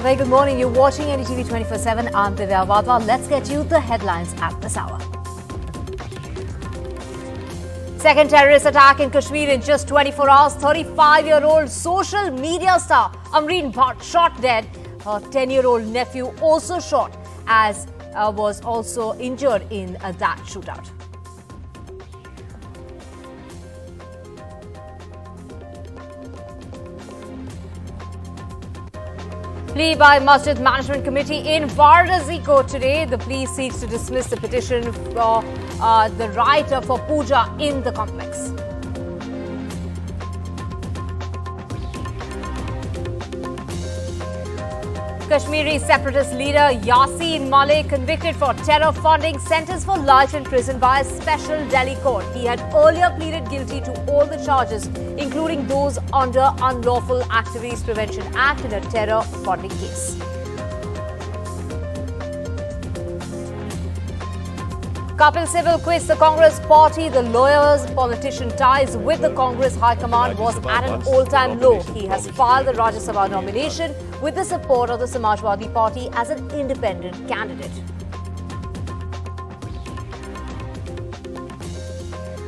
A very good morning. You're watching NDTV 24/7. I'm Divya Wadhwa. Let's get you the headlines at this hour. Second terrorist attack in Kashmir in just 24 hours. 35-year-old social media star Amreen Bhatt shot dead. Her 10-year-old nephew also shot, as was also injured in that shootout. Plea by Masjid Management Committee in Varanasi court today. The plea seeks to dismiss the petition for the right for puja in the complex. Kashmiri separatist leader Yasin Malik convicted for terror funding, sentenced for life in prison by a special Delhi court. He had earlier pleaded guilty to all the charges, including those under Unlawful Activities Prevention Act in a terror funding case. Kapil Sibal quits the Congress party. The lawyer's politician ties with the Congress High Command was at an all-time low. He has filed the Rajya Sabha nomination with the support of the Samajwadi Party as an independent candidate.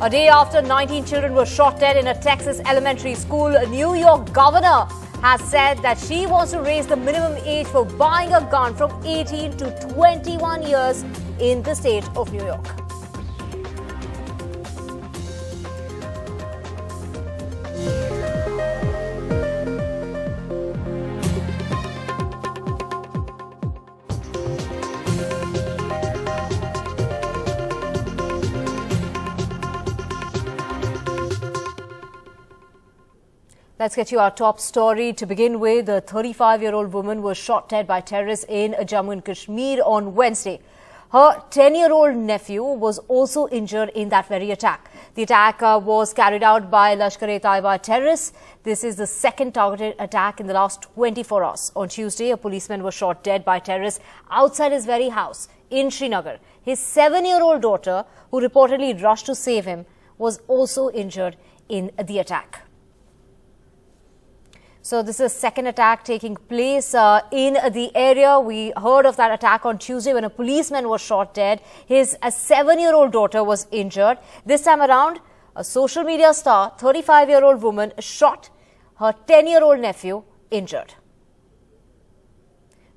A day after 19 children were shot dead in a Texas elementary school, a New York governor has said that she wants to raise the minimum age for buying a gun from 18 to 21 years in the state of New York. Let's get you our top story. To begin with, a 35-year-old woman was shot dead by terrorists in Jammu and Kashmir on Wednesday. Her 10-year-old nephew was also injured in that very attack. The attack was carried out by Lashkar-e-Taiba terrorists. This is the second targeted attack in the last 24 hours. On Tuesday, a policeman was shot dead by terrorists outside his very house in Srinagar. His 7-year-old daughter, who reportedly rushed to save him, was also injured in the attack. So this is a second attack taking place in the area. We heard of that attack on Tuesday when a policeman was shot dead. His 7-year-old daughter was injured. This time around, a social media star, 35-year-old woman, shot her 10-year-old nephew, injured.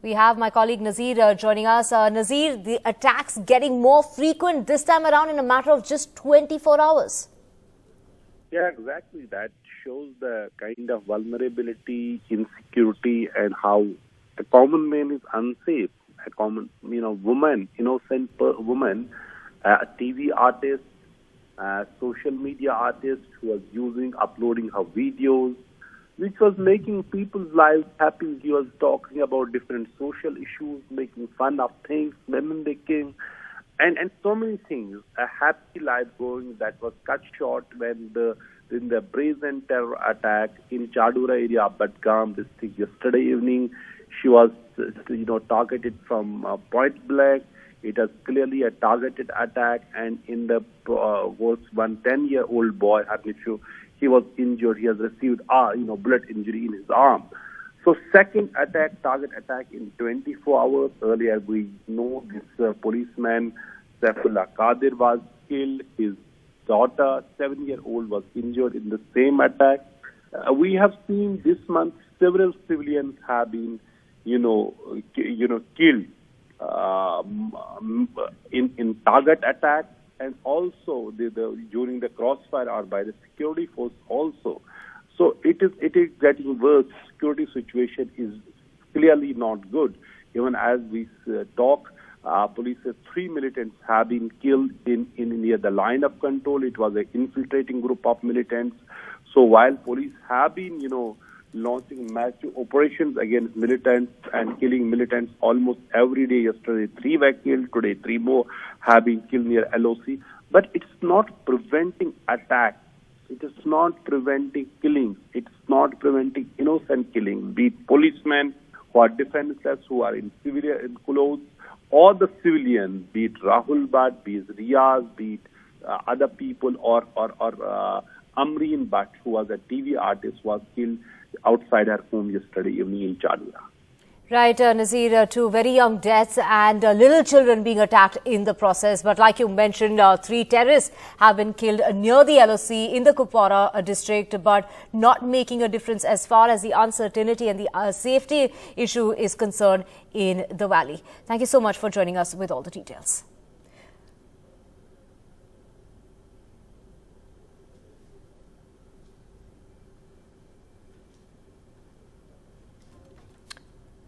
We have my colleague Nazir joining us. Nazir, the attacks getting more frequent this time around in a matter of just 24 hours. Yeah, exactly. That shows the kind of vulnerability, insecurity, and how a common man is unsafe. A common, woman, innocent woman, a TV artist, a social media artist who was uploading her videos, which was making people's lives happy. He was talking about different social issues, making fun of things, women they came. And so many things, a happy life going that was cut short when in the brazen terror attack in Chadura area of Budgam district yesterday evening. She was, targeted from point blank. It was clearly a targeted attack, and in the was one 10-year-old boy, her nephew, he was injured. He has received, bullet injury in his arm. So second attack, target attack in 24 hours. Earlier we know this policeman, Saifullah Qadir, was killed. His daughter, 7-year-old, was injured in the same attack. We have seen this month several civilians have been, killed in target attack, and also during the crossfire or by the security force also. So it is getting worse. Security situation is clearly not good. Even as we talk, police says 3 militants have been killed in near the line of control. It was an infiltrating group of militants. So while police have been, launching massive operations against militants and killing militants almost every day. Yesterday 3 were killed. Today 3 more have been killed near LOC. But it's not preventing attacks. It is not preventing killings. It's not preventing innocent killings, be it policemen who are defenseless, who are in civilian clothes, or the civilians, be it Rahul Bhatt, be it Riyaz, be it other people, or Amreen Bhatt, who was a TV artist, was killed outside her home yesterday evening in Chadura. Right, Nazir, two very young deaths and little children being attacked in the process. But like you mentioned, 3 terrorists have been killed near the LOC in the Kupwara district, but not making a difference as far as the uncertainty and the safety issue is concerned in the valley. Thank you so much for joining us with all the details.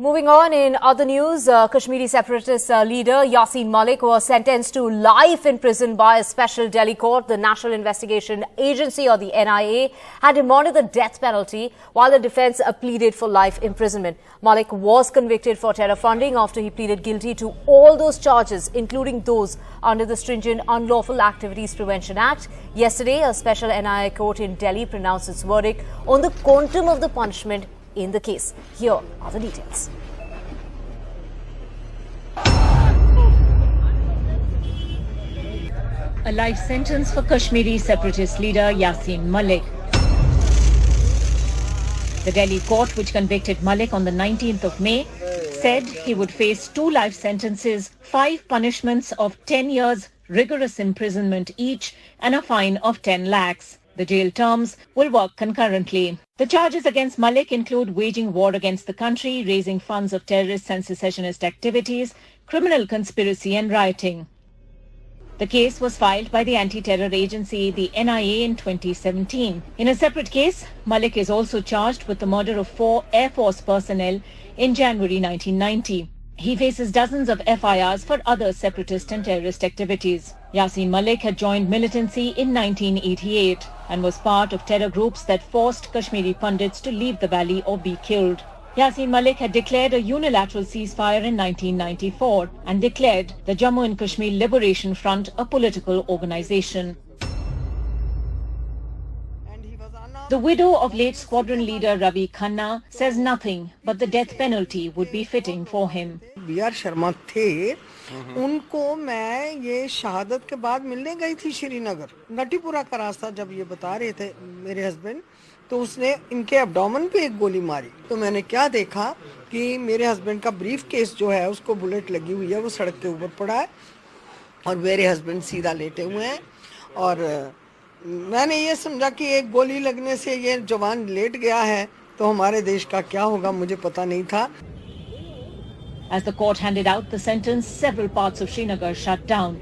Moving on, in other news, Kashmiri separatist leader Yasin Malik was sentenced to life in prison by a special Delhi court. The National Investigation Agency, or the NIA, had demanded the death penalty while the defence pleaded for life imprisonment. Malik was convicted for terror funding after he pleaded guilty to all those charges, including those under the stringent Unlawful Activities Prevention Act. Yesterday, a special NIA court in Delhi pronounced its verdict on the quantum of the punishment in the case. Here are the details. A life sentence for Kashmiri separatist leader Yasin Malik. The Delhi court, which convicted Malik on the 19th of May, said he would face 2 life sentences, 5 punishments of 10 years, rigorous imprisonment each, and a fine of 10 lakhs. The jail terms will work concurrently. The charges against Malik include waging war against the country, raising funds of terrorist and secessionist activities, criminal conspiracy and rioting. The case was filed by the anti-terror agency, the NIA, in 2017. In a separate case, Malik is also charged with the murder of 4 Air Force personnel in January 1990. He faces dozens of FIRs for other separatist and terrorist activities. Yasin Malik had joined militancy in 1988 and was part of terror groups that forced Kashmiri pundits to leave the valley or be killed. Yasin Malik had declared a unilateral ceasefire in 1994 and declared the Jammu and Kashmir Liberation Front a political organization. The widow of late squadron leader Ravi Khanna says nothing but the death penalty would be fitting for him. B.R. Sharma थे, उनको मैं ये शहादत के बाद मिलने गई थी श्रीनगर, नटीपुरा का रास्ता जब ये बता रहे थे मेरे हस्बैंड, तो उसने इनके एब्डोमेन पे एक गोली मारी. तो मैंने क्या देखा कि मेरे हस्बैंड का ब्रीफ केस जो है उसको बुलेट लगी हुई है, वो सड़क के ऊपर पड़ा है और मेरे हस्बैंड सीधा लेटे हुए हैं. और मैंने ये समझा कि एक गोली लगने से ये जवान लेट गया है, तो हमारे देश का क्या होगा मुझे पता नहीं था. As the court handed out the sentence, several parts of Srinagar shut down.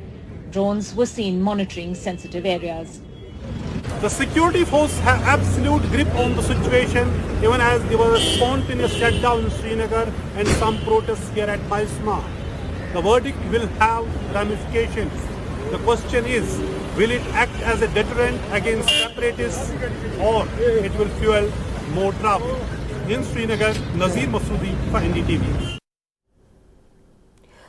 Drones were seen monitoring sensitive areas. The security force have absolute grip on the situation, even as there was a spontaneous shutdown in Srinagar and some protests here at Paisma. The verdict will have ramifications. The question is, will it act as a deterrent against separatists, or it will fuel more trouble? In Srinagar, Nazir Masoodi for NDTV.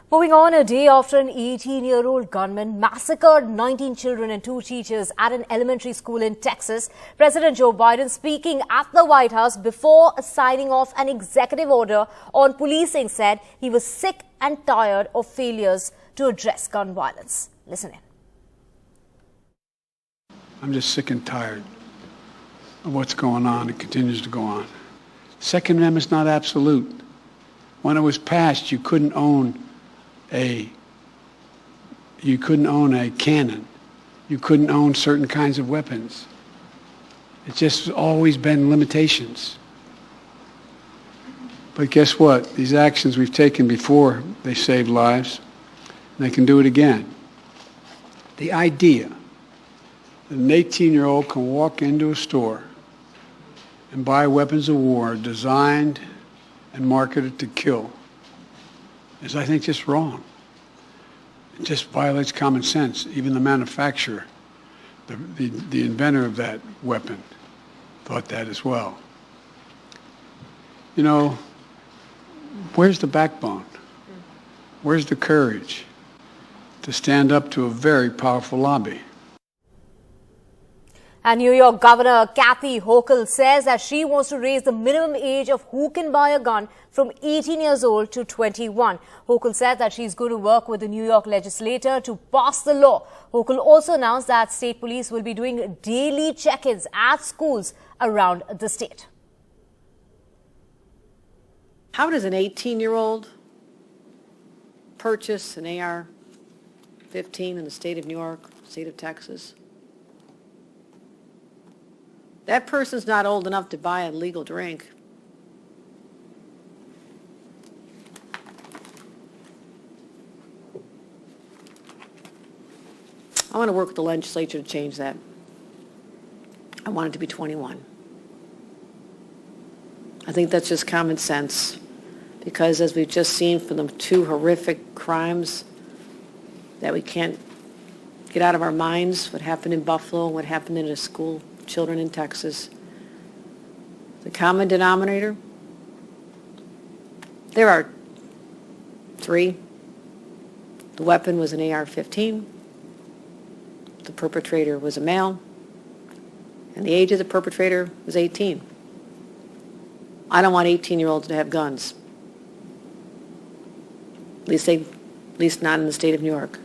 Moving on, a day after an 18-year-old gunman massacred 19 children and 2 teachers at an elementary school in Texas, President Joe Biden, speaking at the White House before signing off an executive order on policing, said he was sick and tired of failures to address gun violence. Listen in. I'm just sick and tired of what's going on. It continues to go on. Second Amendment's not absolute. When it was passed, you couldn't own a cannon. You couldn't own certain kinds of weapons. It's just always been limitations. But guess what? These actions we've taken before, they saved lives, and they can do it again. The idea that an 18-year-old can walk into a store and buy weapons of war designed and marketed to kill is, I think, just wrong. It just violates common sense. Even the manufacturer, the inventor of that weapon, thought that as well. You know, where's the backbone? Where's the courage to stand up to a very powerful lobby? And New York Governor Kathy Hochul says that she wants to raise the minimum age of who can buy a gun from 18 years old to 21. Hochul said that she's going to work with the New York legislature to pass the law. Hochul also announced that state police will be doing daily check-ins at schools around the state. How does an 18-year-old purchase an AR-15 in the state of New York, state of Texas? That person's not old enough to buy a legal drink. I want to work with the legislature to change that. I want it to be 21. I think that's just common sense, because as we've just seen from the two horrific crimes that we can't get out of our minds, what happened in Buffalo, what happened in a school, children in Texas, the common denominator, there are three. The weapon was an AR-15. The perpetrator was a male. And the age of the perpetrator was 18. I don't want 18-year-olds to have guns. At least not in the state of New York.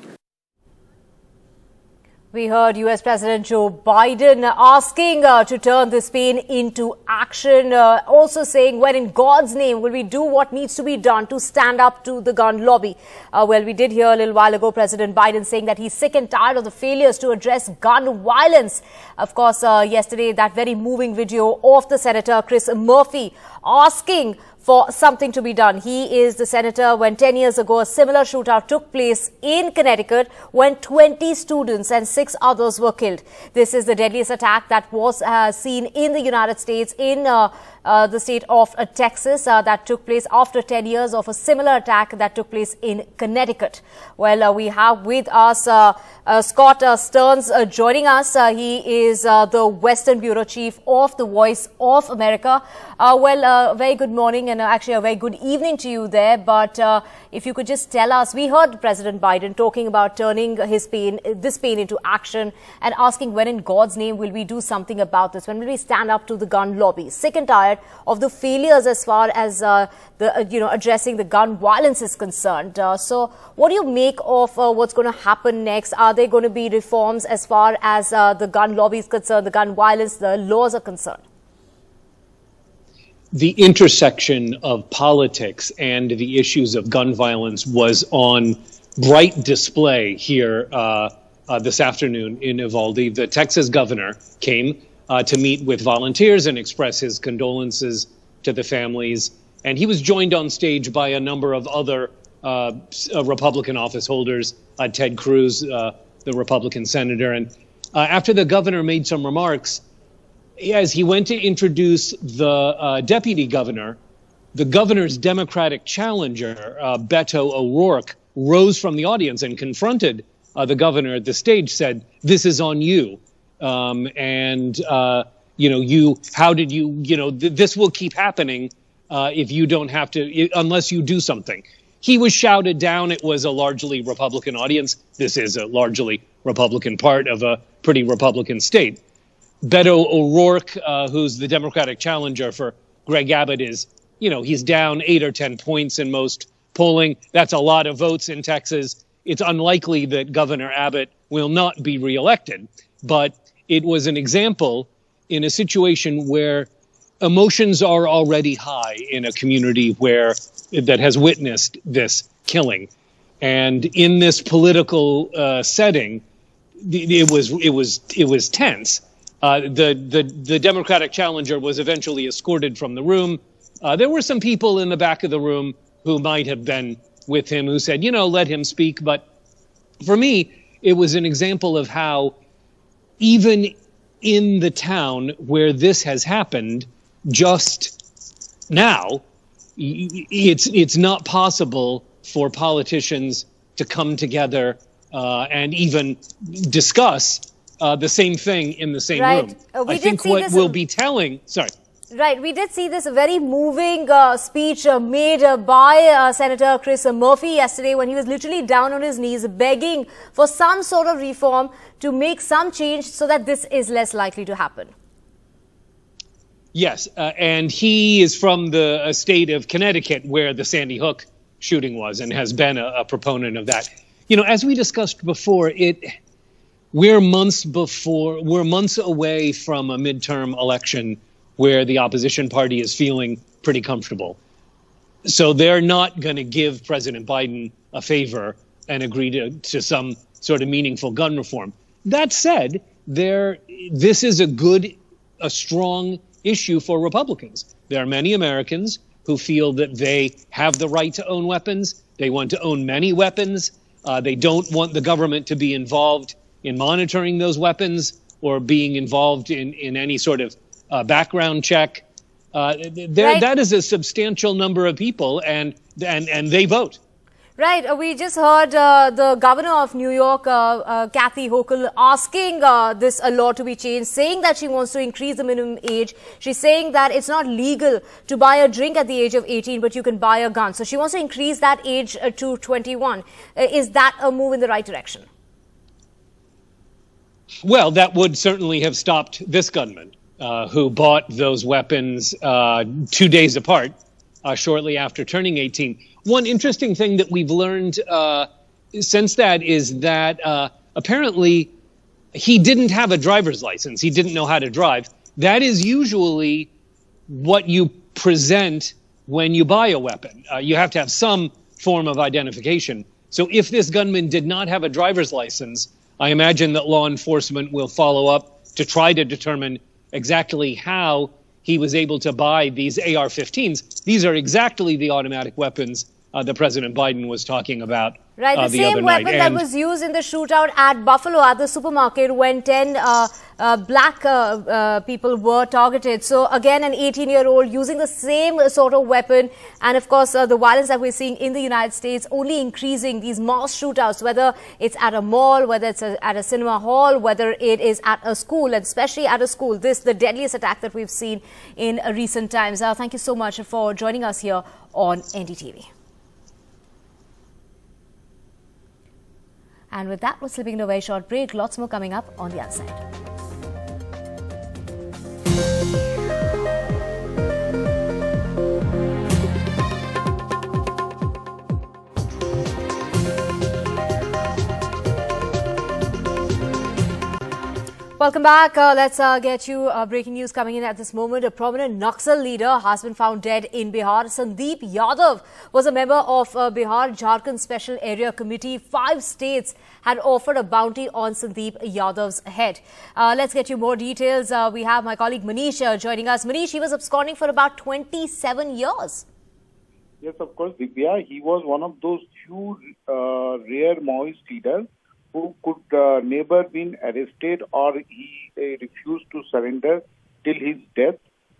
We heard US President Joe Biden asking to turn this pain into action, also saying, when in God's name will we do what needs to be done to stand up to the gun lobby? Well, we did hear a little while ago President Biden saying that he's sick and tired of the failures to address gun violence. Of course, yesterday, that very moving video of the Senator Chris Murphy asking for something to be done. He is the senator when 10 years ago a similar shootout took place in Connecticut when 20 students and 6 others were killed. This is the deadliest attack that was seen in the United States in the state of Texas that took place after 10 years of a similar attack that took place in Connecticut. Well, we have with us Scott Stearns joining us. He is the Western Bureau Chief of the Voice of America. Very good morning and actually a very good evening to you there. But if you could just tell us, we heard President Biden talking about turning this pain into action and asking when in God's name will we do something about this? When will we stand up to the gun lobby? Sick and tired of the failures as far as addressing the gun violence is concerned. So what do you make of what's going to happen next? Are there going to be reforms as far as the gun lobby is concerned, the gun violence, the laws are concerned? The intersection of politics and the issues of gun violence was on bright display here this afternoon in Uvalde. The Texas governor came to meet with volunteers and express his condolences to the families. And he was joined on stage by a number of other Republican office holders, Ted Cruz, the Republican senator. And after the governor made some remarks, as he went to introduce the deputy governor, the governor's Democratic challenger, Beto O'Rourke, rose from the audience and confronted the governor at the stage, said, "This is on you. How did you, this will keep happening if you don't have to, unless you do something." He was shouted down. It was a largely Republican audience. This is a largely Republican part of a pretty Republican state. Beto O'Rourke, who's the Democratic challenger for Greg Abbott, is, he's down 8 or 10 points in most polling. That's a lot of votes in Texas. It's unlikely that Governor Abbott will not be reelected. But it was an example in a situation where emotions are already high in a community that has witnessed this killing. And in this political setting, it was tense. The Democratic challenger was eventually escorted from the room. There were some people in the back of the room who might have been with him who said, let him speak. But for me, it was an example of how even in the town where this has happened just now, it's not possible for politicians to come together and even discuss the same thing in the same room. I think what will be telling, Right. We did see this very moving speech made by Senator Chris Murphy yesterday when he was literally down on his knees begging for some sort of reform to make some change so that this is less likely to happen. Yes. And he is from the state of Connecticut where the Sandy Hook shooting was and has been a proponent of that. As we discussed before, we're months away from a midterm election where the opposition party is feeling pretty comfortable. So they're not going to give President Biden a favor and agree to some sort of meaningful gun reform. That said, this is a strong issue for Republicans. There are many Americans who feel that they have the right to own weapons. They want to own many weapons. They don't want the government to be involved in monitoring those weapons or being involved in any sort of background check. That is a substantial number of people, and they vote. Right. We just heard the governor of New York, Kathy Hochul, asking this law to be changed, saying that she wants to increase the minimum age. She's saying that it's not legal to buy a drink at the age of 18, but you can buy a gun. So she wants to increase that age to 21. Is that a move in the right direction? Well, that would certainly have stopped this gunman who bought those weapons 2 days apart, shortly after turning 18. One interesting thing that we've learned since that is that apparently he didn't have a driver's license. He didn't know how to drive. That is usually what you present when you buy a weapon. You have to have some form of identification. So if this gunman did not have a driver's license, I imagine that law enforcement will follow up to try to determine exactly how he was able to buy these AR-15s. These are exactly the automatic weapons that President Biden was talking about right, the same weapon that was used in the shootout at Buffalo at the supermarket when 10 black people were targeted. So again, an 18-year-old using the same sort of weapon. And of course, the violence that we're seeing in the United States only increasing, these mass shootouts, whether it's at a mall, whether it's at a cinema hall, whether it is at a school, and especially at a school. This the deadliest attack that we've seen in recent times. Thank you so much for joining us here on NDTV. And with that, we're slipping into a very short break. Lots more coming up on the other side. Welcome back. Let's get you breaking news coming in at this moment. A prominent Naxal leader has been found dead in Bihar. Sandeep Yadav was a member of Bihar Jharkhand Special Area Committee. 5 states had offered a bounty on Sandeep Yadav's head. Let's get you more details. We have my colleague Manish joining us. Manish, he was absconding for about 27 years. Yes, of course, Divya. He was one of those few rare Maoist leaders who could never been arrested, or he refused to surrender till his death.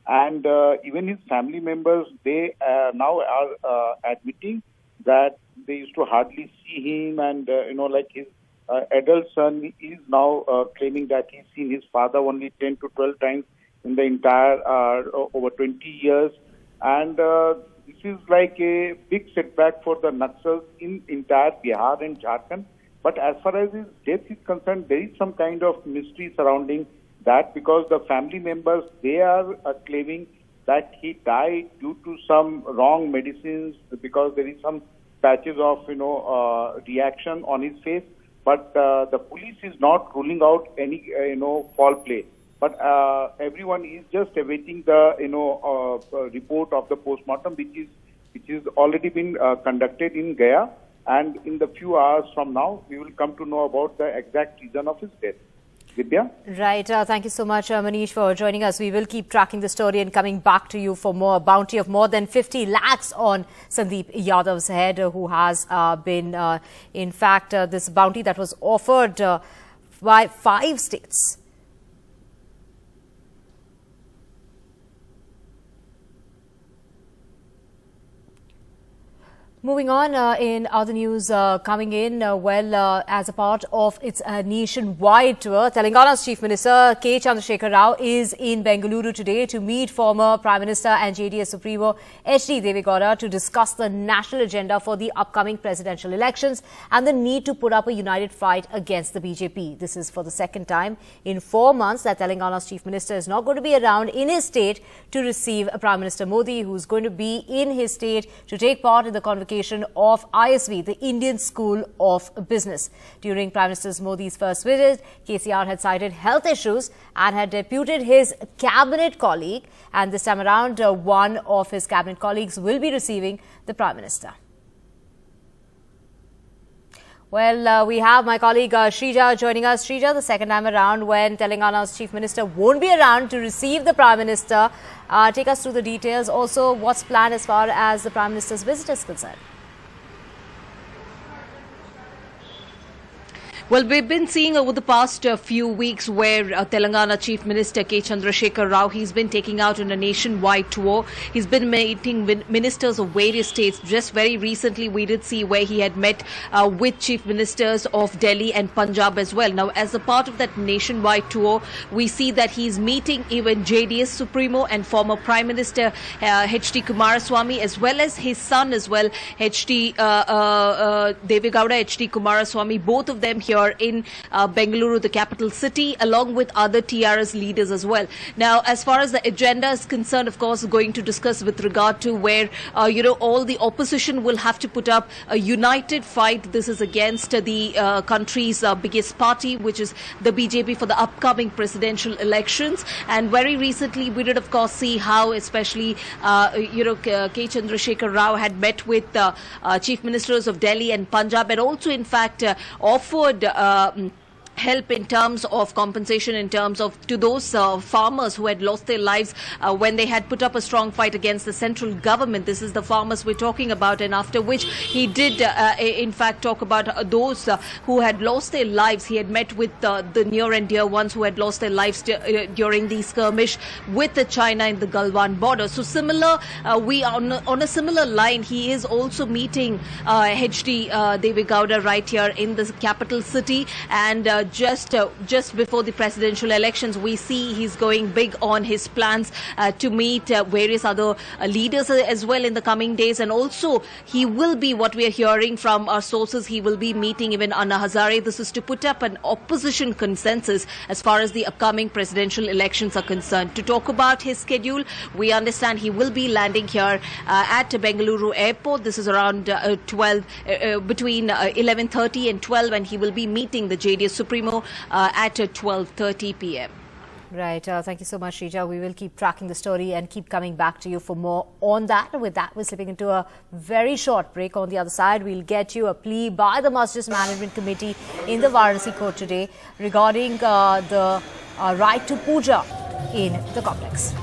And even his family members, they now are admitting that they used to hardly see him, and like his adult son is now claiming that he's seen his father only 10 to 12 times in the entire over 20 years. And this is like a big setback for the Naxals in entire Bihar and Jharkhand. But as far as his death is concerned, there is some kind of mystery surrounding that, because the family members, they are claiming that he died due to some wrong medicines, because there is some patches of reaction on his face. But the police is not ruling out any foul play. But everyone is just awaiting the report of the postmortem, which is already been conducted in Gaya. And in the few hours from now, we will come to know about the exact reason of his death. Vidya? Right. Thank you so much, Manish, for joining us. We will keep tracking the story and coming back to you for more. Bounty of more than 50 lakhs on Sandeep Yadav's head, who has been, in fact, this bounty that was offered by 5 states. Moving on, in other news coming in, as a part of its nationwide tour, Telangana's Chief Minister K. Chandrasekhar Rao is in Bengaluru today to meet former Prime Minister and JDS Supremo H.D. Devegowda to discuss the national agenda for the upcoming presidential elections and the need to put up a united fight against the BJP. This is for the second time in 4 months that Telangana's Chief Minister is not going to be around in his state to receive Prime Minister Modi, who's going to be in his state to take part in the convocation convocation of ISB, the Indian School of Business. During Prime Minister Modi's first visit, KCR had cited health issues and had deputed his cabinet colleague. And this time around, one of his cabinet colleagues will be receiving the Prime Minister. Well, we have my colleague Shrija joining us. Shrija, the second time around when Telangana's Chief Minister won't be around to receive the Prime Minister. Take us through the details. Also, what's planned as far as the Prime Minister's visit is concerned? Well, we've been seeing over the past few weeks where Telangana Chief Minister K. Chandrasekhar Rao, he's been taking out on a nationwide tour. He's been meeting with ministers of various states. Just very recently, we did see where he had met with chief ministers of Delhi and Punjab as well. Now, as a part of that nationwide tour, we see that he's meeting even JDS Supremo and former Prime Minister H.D. Kumaraswamy, as well as his son as well, H.D. Devegowda H.D. Kumaraswamy, both of them here in Bengaluru, the capital city, along with other TRS leaders as well. Now, as far as the agenda is concerned, of course, going to discuss with regard to where, all the opposition will have to put up a united fight. This is against the country's biggest party, which is the BJP, for the upcoming presidential elections. And very recently, we did, of course, see how especially, K. Chandrasekhar Rao had met with chief ministers of Delhi and Punjab, and also, in fact, offered help in terms of compensation, in terms of to those farmers who had lost their lives when they had put up a strong fight against the central government. This is the farmers we're talking about, and after which he did in fact talk about those who had lost their lives. He had met with the near and dear ones who had lost their lives during the skirmish with China in the Galwan border. So similar, we are on a similar line. He is also meeting H.D. Devegowda right here in the capital city, and just before the presidential elections, we see he's going big on his plans to meet various other leaders as well in the coming days. And also, he will be, what we are hearing from our sources, he will be meeting even Anna Hazare. This is to put up an opposition consensus as far as the upcoming presidential elections are concerned. To talk about his schedule, we understand he will be landing here at Bengaluru airport. This is around 12, between 11:30 and 12, and he will be meeting the JDS Supremo at 12:30 p.m. Right. Thank you so much, Shrija. We will keep tracking the story and keep coming back to you for more on that. And with that, we're slipping into a very short break. On the other side, we'll get you a plea by the Masjid Management Committee in the Varanasi court today regarding the right to puja in the complex.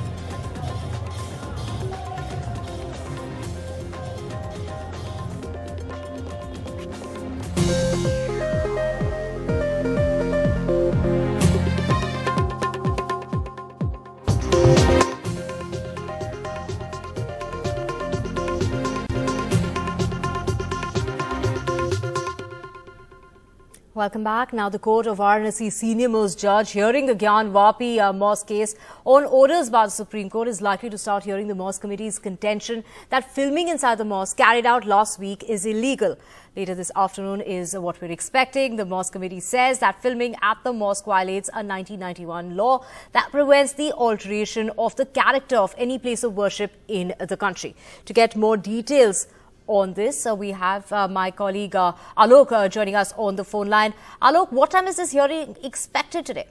Welcome back. Now, the Court of Varanasi Senior Most Judge hearing the Gyan Vapi Mosque case on orders by the Supreme Court is likely to start hearing the Mosque Committee's contention that filming inside the mosque carried out last week is illegal. Later this afternoon is what we're expecting. The Mosque Committee says that filming at the mosque violates a 1991 law that prevents the alteration of the character of any place of worship in the country. To get more details on this, we have my colleague Alok joining us on the phone line. Alok, what time is this hearing expected today?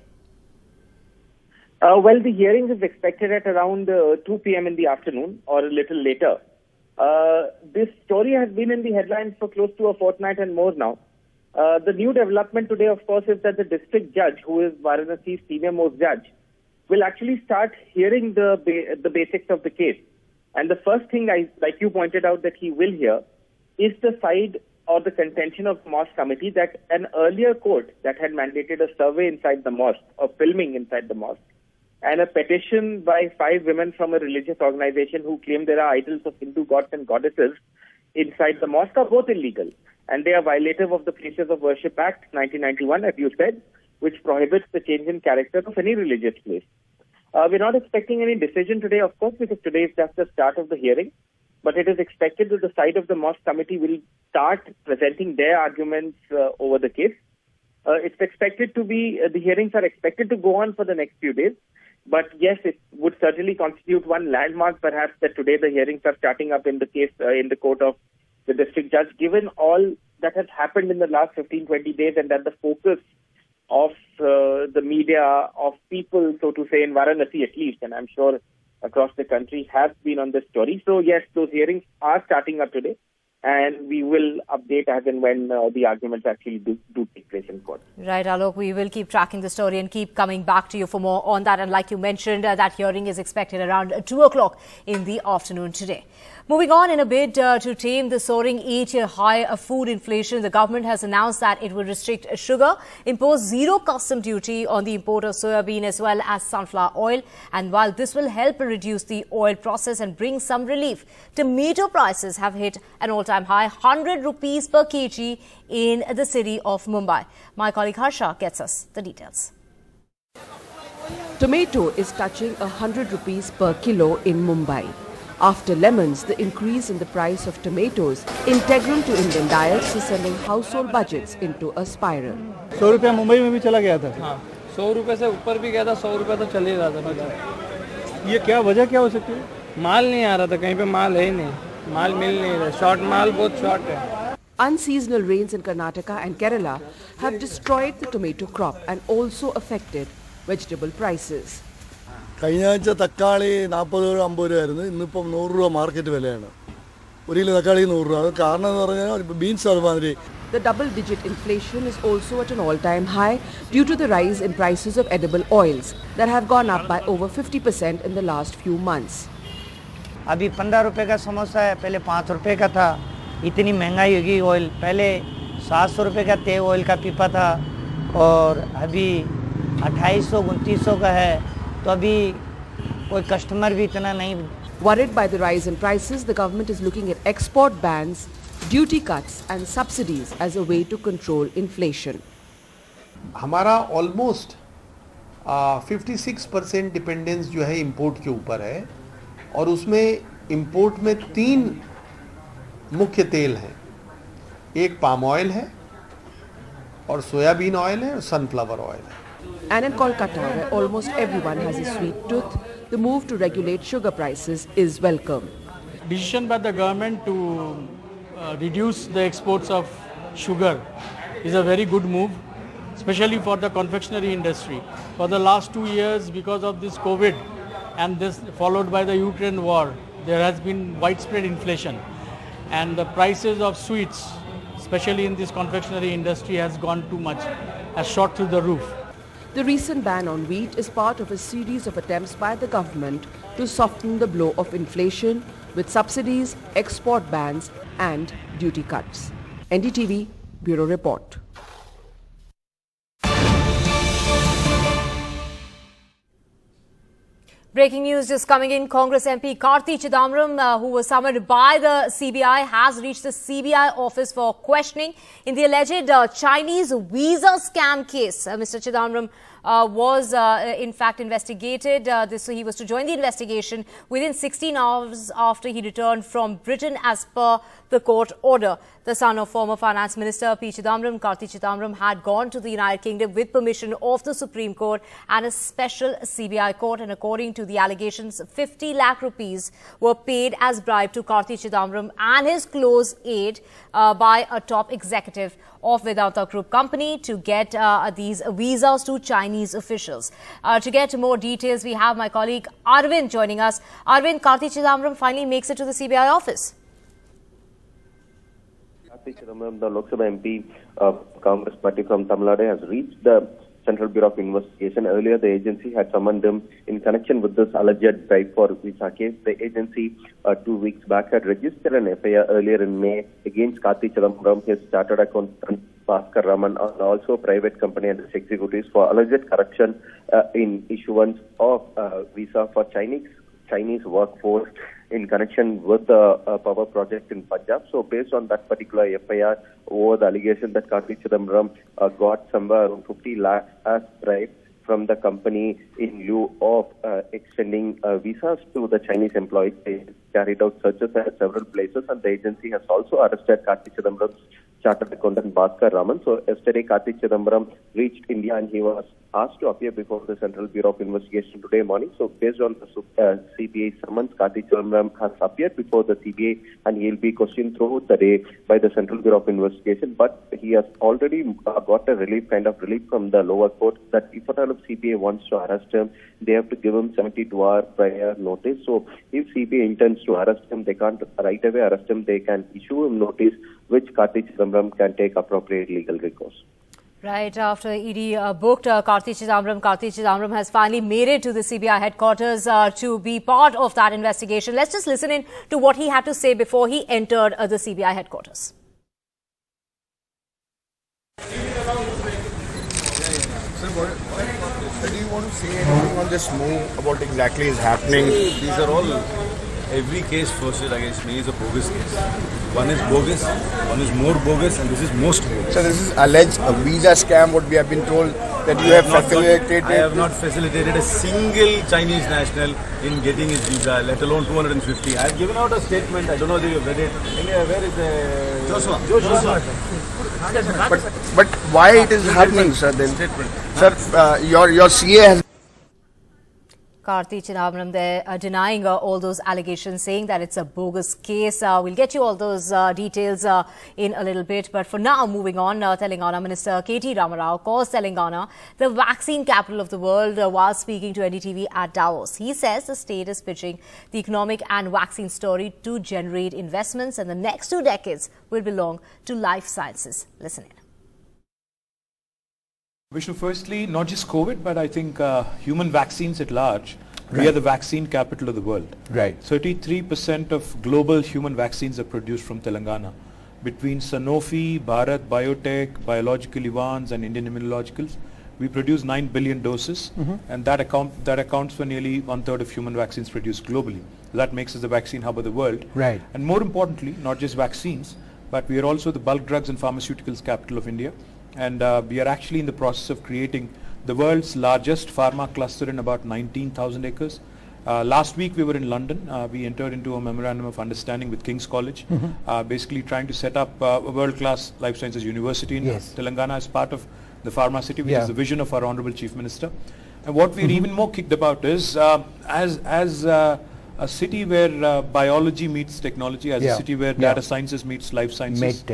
Well, the hearing is expected at around 2 p.m. in the afternoon or a little later. This story has been in the headlines for close to a fortnight and more now. The new development today, of course, is that the district judge, who is Varanasi's senior most judge, will actually start hearing the basics of the case. And the first thing, like you pointed out, that he will hear is the side or the contention of the mosque committee that an earlier court that had mandated a survey inside the mosque or filming inside the mosque, and a petition by 5 women from a religious organization who claim there are idols of Hindu gods and goddesses inside the mosque are both illegal. And they are violative of the Places of Worship Act 1991, as you said, which prohibits the change in character of any religious place. We're not expecting any decision today, of course, because today is just the start of the hearing. But it is expected that the side of the mosque committee will start presenting their arguments over the case. It's expected to be, the hearings are expected to go on for the next few days. But yes, it would certainly constitute one landmark, perhaps, that today the hearings are starting up in the case in the court of the district judge, given all that has happened in the last 15-20 days, and that the focus of the media, of people, so to say, in Varanasi at least, and I'm sure across the country, has been on this story. So yes, those hearings are starting up today, and we will update as and when the arguments actually do take place in court. Right, Alok, we will keep tracking the story and keep coming back to you for more on that. And like you mentioned, that hearing is expected around 2 o'clock in the afternoon today. Moving on, in a bid to tame the soaring 8-year high of food inflation, the government has announced that it will restrict sugar, impose zero custom duty on the import of soybean as well as sunflower oil. And while this will help reduce the oil process and bring some relief, tomato prices have hit an all-time high, 100 rupees per kg in the city of Mumbai. My colleague Harsha gets us the details. Tomato is touching 100 rupees per kilo in Mumbai. After lemons, the increase in the price of tomatoes, integral to Indian diets, is sending household budgets into a spiral. 100 रुपया मुंबई में भी चला गया था। हाँ, 100 रुपये से ऊपर भी गया था, 100 रुपये तो चले रहा था। ये क्या वजह क्या हो सकती है? माल नहीं आ रहा था, कहीं पे माल है ही नहीं, माल मिल नहीं रहा, शॉर्ट माल बहुत शॉर्ट है। Unseasonal rains in Karnataka and Kerala have destroyed the tomato crop and also affected vegetable prices. കഴിഞ്ഞ ആഴ്ച തക്കാളി 40 രൂപ 50 രൂപയായിരുന്നു, ഇന്നിപ്പം 100 രൂപ മാർക്കറ്റ് വിലയാണ്. ഒരു കിലോ തക്കാളി 100 രൂപ. അത് കാരണം എന്ന് പറഞ്ഞാൽ ബീൻസ് അതുമാതിരി. The double-digit inflation is also at an all-time high due to the rise in prices of edible oils that have gone up by over 50% in the last few months. अभी 15 रुपए का समोसा है, पहले 5 रुपए का था. इतनी महंगाई होगी ऑयल, पहले 700 रुपए का तेल ऑयल का पीपा था और अभी 2800-2900 का है. तो अभी कोई कस्टमर भी इतना नहीं. Worried by the rise in prices, the government is looking at export bans, duty cuts and subsidies as a way to control inflation. हमारा ऑलमोस्ट 56% डिपेंडेंस जो है इंपोर्ट के ऊपर है और उसमें इंपोर्ट में 3 मुख्य तेल हैं. एक पाम ऑयल है और सोयाबीन ऑयल है और सनफ्लावर ऑयल है. And in Kolkata, where almost everyone has a sweet tooth, the move to regulate sugar prices is welcome. Decision by the government to reduce the exports of sugar is a very good move, especially for the confectionery industry. For the last 2 years, because of this COVID and this followed by the Ukraine war, there has been widespread inflation, and the prices of sweets, especially in this confectionery industry, has gone too much, has shot through the roof. The recent ban on wheat is part of a series of attempts by the government to soften the blow of inflation with subsidies, export bans and duty cuts. NDTV Bureau Report. Breaking news just coming in. Congress MP Karti Chidambaram, who was summoned by the CBI, has reached the CBI office for questioning in the alleged Chinese visa scam case. Mr. Chidambaram was in fact investigated. He was to join the investigation within 16 hours after he returned from Britain as per the court order. The son of former Finance Minister P. Chidambaram, Karti Chidambaram, had gone to the United Kingdom with permission of the Supreme Court and a special CBI court, and according to the allegations, 50 lakh rupees were paid as bribe to Karti Chidambaram and his close aide by a top executive of Vedanta Group company to get these visas to Chinese officials. To get more details, we have my colleague Arvind joining us. Arvind, Karti Chidambaram finally makes it to the CBI office. Karti Chidambaram, the Lok Sabha MP of Congress party from Tamil Nadu, has reached the Central Bureau of Investigation. Earlier, the agency had summoned him in connection with this alleged bribe for visa case. The agency 2 weeks back had registered an FIR earlier in May against Karti Chidambaram, his chartered accountant Bhaskar Raman, and also private company and its executives for alleged corruption in issuance of visa for Chinese workforce in connection with the power project in Budgam. So based on that particular FIR, over the allegation that Karti Chidambaram got somewhere around 50 lakhs as bribe from the company in lieu of extending visas to the Chinese employees. They carried out searches at several places, and the agency has also arrested Karti Chidambaram's chartered accountant Bhaskar Raman. So yesterday, Karti Chidambaram reached India and he was asked to appear before the Central Bureau of Investigation today morning. So based on the CBI summons, Karthi Chidambaram has appeared before the CBI and he will be questioned throughout the day by the Central Bureau of Investigation. But he has already got a kind of relief from the lower court that if at all CBI wants to arrest him, they have to give him 72-hour prior notice. So if CBI intends to arrest him, they can't right away arrest him. They can issue him notice, which Karthi Chidambaram can take appropriate legal recourse. Right after ED booked Karthi Chidambaram has finally made it to the CBI headquarters to be part of that investigation. Let's just listen in to what he had to say before he entered the CBI headquarters. Sir, do you want to say anything on this move, about exactly is happening? These are all, every case posted against me is a bogus case. One is bogus, one is more bogus, and this is most bogus. So this is alleged a visa scam, what we have been told, that you have facilitated. I have not facilitated a single Chinese national in getting his visa, let alone 250. I have given out a statement, I don't know whether you have read it. Where is the... Joshua. But why it is happening, sir, then? Sir, your CA has... Karthi Chidambaram there denying all those allegations, saying that it's a bogus case. We'll get you all those details in a little bit. But for now, moving on, Telangana Minister K.T. Ramarao calls Telangana the vaccine capital of the world while speaking to NDTV at Davos. He says the state is pitching the economic and vaccine story to generate investments, and the next 2 decades will belong to life sciences. Listen in. Vishnu, firstly, not just COVID, but I think human vaccines at large. Right. We are the vaccine capital of the world. Right. 33% of global human vaccines are produced from Telangana. Between Sanofi, Bharat, Biotech, Biological Evans and Indian Immunologicals, we produce 9 billion doses, and that accounts for nearly 1/3 of human vaccines produced globally. That makes us the vaccine hub of the world. Right. And more importantly, not just vaccines, but we are also the bulk drugs and pharmaceuticals capital of India. And we are actually in the process of creating the world's largest pharma cluster in about 19,000 acres. Last week we were in London. We entered into a memorandum of understanding with King's College, basically trying to set up a world-class life sciences university in Telangana as part of the Pharma City, which is the vision of our Honorable Chief Minister. And what we're even more kicked about is, as a city where biology meets technology, as a city where data sciences meets life sciences.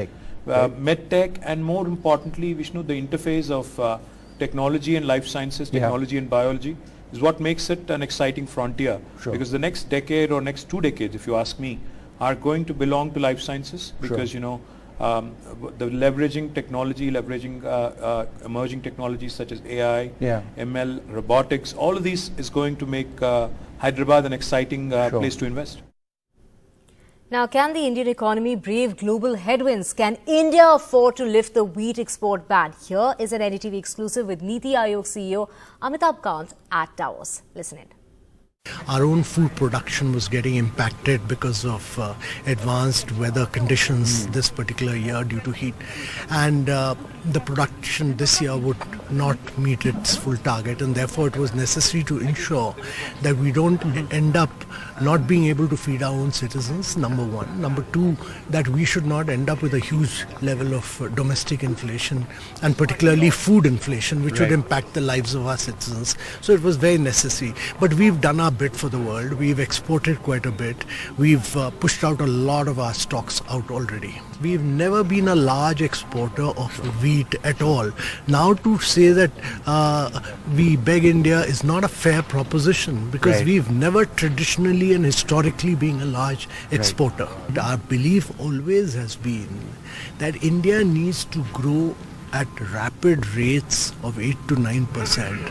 MedTech, and more importantly, Vishnu, the interface of technology and life sciences, technology and biology is what makes it an exciting frontier. Because the next decade or next 2 decades, if you ask me, are going to belong to life sciences, because you know the leveraging technology, emerging technologies such as AI, ML, robotics, all of these is going to make Hyderabad an exciting place to invest. Now, can the Indian economy brave global headwinds? Can India afford to lift the wheat export ban? Here is an NDTV exclusive with Niti Aayog CEO Amitabh Kant at Davos. Listen in. Our own food production was getting impacted because of advanced weather conditions this particular year due to heat, and the production this year would not meet its full target, and therefore it was necessary to ensure that we don't end up not being able to feed our own citizens, number one. Number two, that we should not end up with a huge level of domestic inflation, and particularly food inflation, which would impact the lives of our citizens. So it was very necessary. But we've done our bit for the world. We've exported quite a bit. We've pushed out a lot of our stocks out already. We've never been a large exporter of wheat at all. Now to say that we beg India is not a fair proposition, because we've never traditionally and historically been a large exporter. Our belief always has been that India needs to grow at rapid rates of 8 to 9%.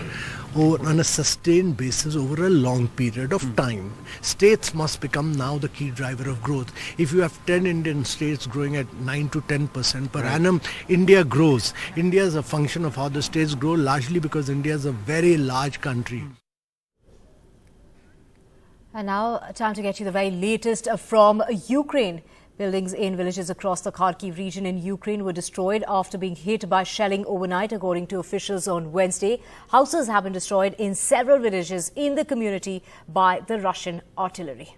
On a sustained basis over a long period of time. States must become now the key driver of growth. If you have 10 Indian states growing at 9 to 10% per annum, India grows. India is a function of how the states grow, largely because India is a very large country. And now, time to get you the very latest from Ukraine. Buildings in villages across the Kharkiv region in Ukraine were destroyed after being hit by shelling overnight, according to officials on Wednesday. Houses have been destroyed in several villages in the community by the Russian artillery.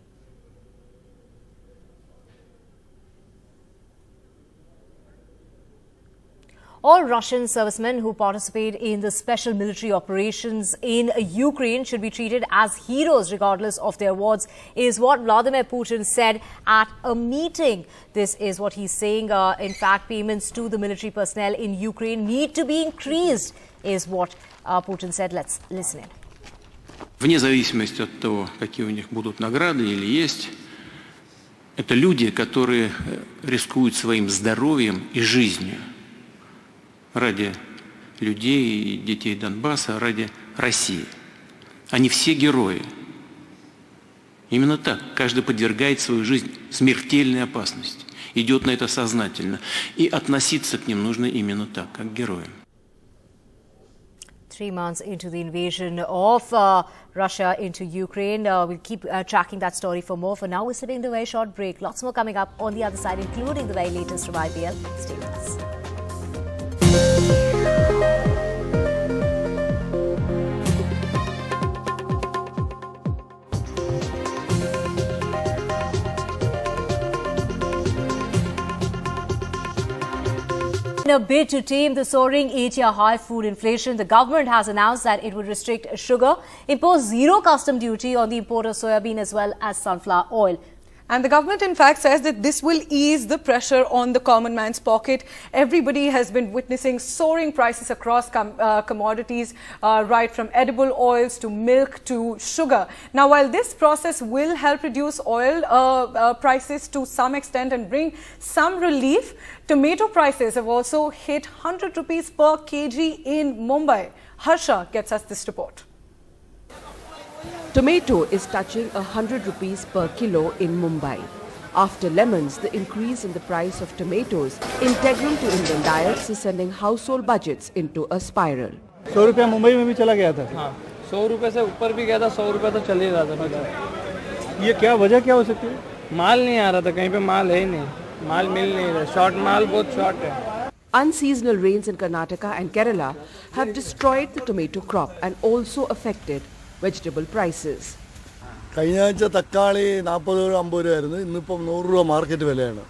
All Russian servicemen who participate in the special military operations in Ukraine should be treated as heroes regardless of their awards, is what Vladimir Putin said at a meeting. This is what he's saying. In fact, payments to the military personnel in Ukraine need to be increased, is what Putin said. Let's listen in. Вне зависимости от того, какие у них будут награды или есть, это люди, которые рискуют своим здоровьем и жизнью ради людей и детей Донбасса, ради России. Они все герои. Именно так. Каждый подвергает свою жизнь смертельной опасности. Идет на это сознательно. И относиться к ним нужно именно так, как к героям. 3 months into the invasion of Russia into Ukraine. We'll keep tracking that story for more. For now, we're slipping into a very short break. Lots more coming up on the other side, including the very latest from IPL. Stay with us. In a bid to tame the soaring 8-year high food inflation, the government has announced that it would restrict sugar, impose zero custom duty on the import of soybean as well as sunflower oil. And the government, in fact, says that this will ease the pressure on the common man's pocket. Everybody has been witnessing soaring prices across commodities, right from edible oils to milk to sugar. Now, while this process will help reduce oil prices to some extent and bring some relief, tomato prices have also hit 100 rupees per kg in Mumbai. Harsha gets us this report. Tomato is touching 100 rupees per kilo in Mumbai. After lemons, the increase in the price of tomatoes, integral to Indian diets, is sending household budgets into a spiral. 100 रुपया मुंबई में भी चला गया था। हाँ, 100 रुपये से ऊपर भी गया था, 100 रुपये तो चल ही रहा था। ये क्या वजह क्या हो सकती है? माल नहीं आ रहा था, कहीं पे माल है ही नहीं, माल मिल नहीं रहा, शॉर्ट माल बहुत शॉर्ट है। Unseasonal rains in Karnataka and Kerala have destroyed the tomato crop and also affected vegetable prices. കഴിഞ്ഞ ആഴ്ച തക്കാളി 40 രൂപ 50 രൂപയായിരുന്നു, ഇന്നിപ്പം 100 രൂപ മാർക്കറ്റ് വിലയാണ്.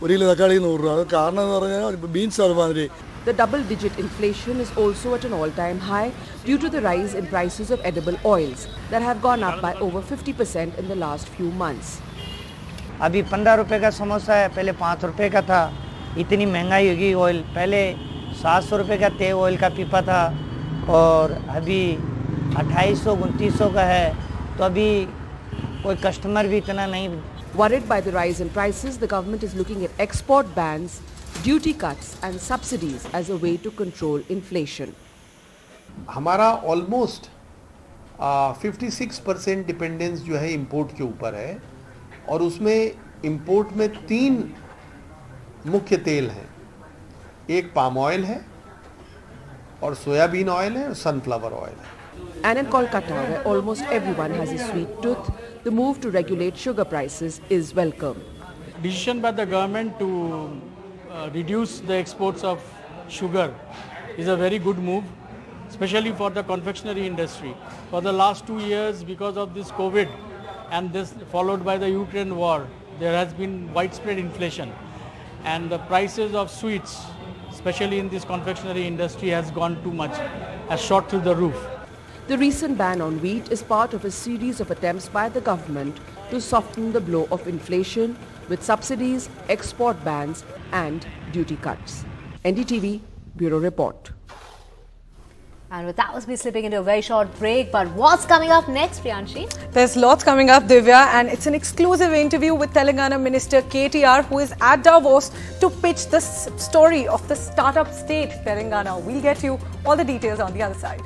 ഒരു കിലോ തക്കാളി 100 രൂപ. അത് കാരണം എന്ന് പറഞ്ഞാൽ ബീൻസ് അതുമാതിരി. The double-digit inflation is also at an all-time high due to the rise in prices of edible oils that have gone up by over 50% in the last few months. अभी 15 रुपए का समोसा है, पहले 5 रुपए का था। इतनी महंगाई होगी ऑयल, पहले 700 रुपए का तेल ऑयल का पीपा था और अभी 2800-2900 का है, तो अभी कोई कस्टमर भी इतना नहीं. Worried by the rise in prices, the government is looking at export bans, duty cuts and subsidies as a way to control inflation. हमारा ऑलमोस्ट 56% डिपेंडेंस जो है इंपोर्ट के ऊपर है और उसमें इंपोर्ट में 3 मुख्य तेल हैं. एक पाम ऑयल है और सोयाबीन ऑयल है और सनफ्लावर ऑयल है. And in Kolkata, where almost everyone has a sweet tooth, the move to regulate sugar prices is welcome. Decision by the government to reduce the exports of sugar is a very good move, especially for the confectionery industry. For the last 2 years, because of this COVID and this followed by the Ukraine war, there has been widespread inflation, and the prices of sweets, especially in this confectionery industry, has gone too much, has shot through the roof. The recent ban on wheat is part of a series of attempts by the government to soften the blow of inflation with subsidies, export bans and duty cuts. NDTV Bureau Report. And with that, we're slipping into a very short break. But what's coming up next, Priyanshi? There's lots coming up, Divya, and it's an exclusive interview with Telangana Minister KTR, who is at Davos to pitch the story of the startup state, Telangana. We'll get you all the details on the other side.